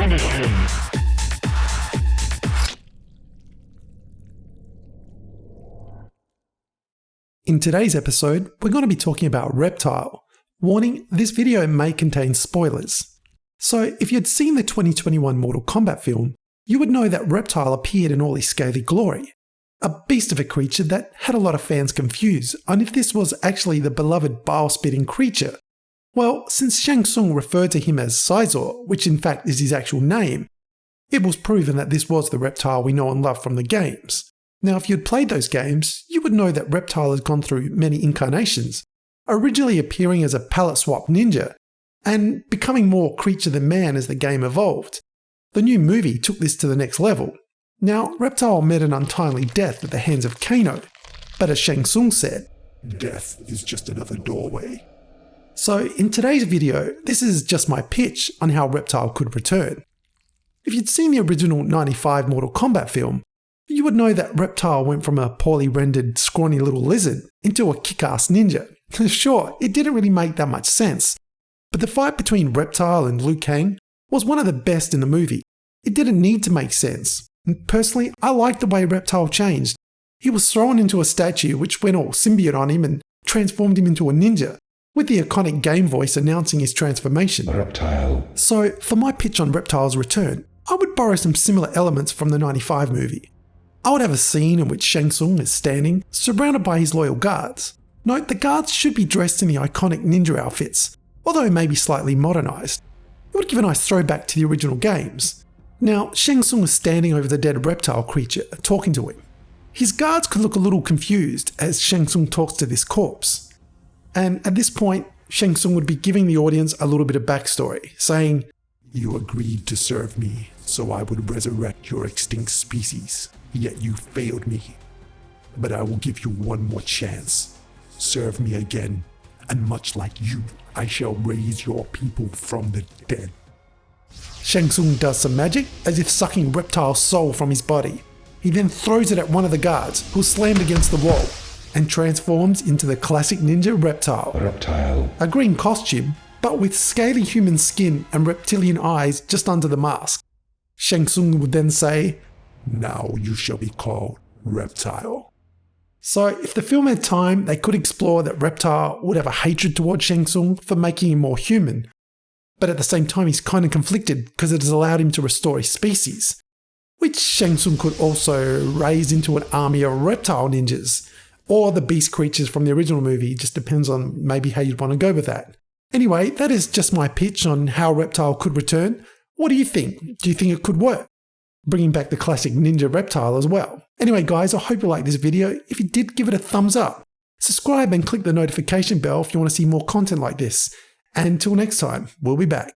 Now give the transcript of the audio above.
Finish him. In today's episode, we're going to be talking about Reptile. Warning, this video may contain spoilers. So if you'd seen the 2021 Mortal Kombat film, you would know that Reptile appeared in all his scaly glory. A beast of a creature that had a lot of fans confused on if this was actually the beloved bile-spitting creature. Well, since Shang Tsung referred to him as Caesar, which in fact is his actual name, it was proven that this was the Reptile we know and love from the games. Now, if you'd played those games, you would know that Reptile has gone through many incarnations, originally appearing as a palette swap ninja, and becoming more creature than man as the game evolved. The new movie took this to the next level. Now, Reptile met an untimely death at the hands of Kano, but as Shang Tsung said, "Death is just another doorway." So in today's video, this is just my pitch on how Reptile could return. If you'd seen the original 95 Mortal Kombat film, you would know that Reptile went from a poorly rendered, scrawny little lizard into a kick-ass ninja. Sure, it didn't really make that much sense, but the fight between Reptile and Liu Kang was one of the best in the movie. It didn't need to make sense. And personally, I liked the way Reptile changed. He was thrown into a statue which went all symbiote on him and transformed him into a ninja, with the iconic game voice announcing his transformation. Reptile. So for my pitch on Reptile's return, I would borrow some similar elements from the 95 movie. I would have a scene in which Shang Tsung is standing, surrounded by his loyal guards. Note, the guards should be dressed in the iconic ninja outfits, although maybe slightly modernised. It would give a nice throwback to the original games. Now, Shang Tsung is standing over the dead reptile creature, talking to him. His guards could look a little confused as Shang Tsung talks to this corpse. And at this point, Shang Tsung would be giving the audience a little bit of backstory, saying, "You agreed to serve me, so I would resurrect your extinct species. Yet you failed me. But I will give you one more chance. Serve me again, and much like you, I shall raise your people from the dead." Shang Tsung does some magic, as if sucking Reptile's soul from his body. He then throws it at one of the guards, who's slammed against the wall, and transforms into the classic ninja Reptile. Reptile. A green costume, but with scaly human skin and reptilian eyes just under the mask. Shang Tsung would then say, "Now you shall be called Reptile." So if the film had time, they could explore that Reptile would have a hatred towards Shang Tsung for making him more human. But at the same time, he's kind of conflicted because it has allowed him to restore his species, which Shang Tsung could also raise into an army of reptile ninjas, or the beast creatures from the original movie. It just depends on maybe how you'd want to go with that. Anyway, that is just my pitch on how Reptile could return. What do you think? Do you think it could work? Bringing back the classic ninja Reptile as well. Anyway guys, I hope you liked this video. If you did, give it a thumbs up. Subscribe and click the notification bell if you want to see more content like this. And until next time, we'll be back.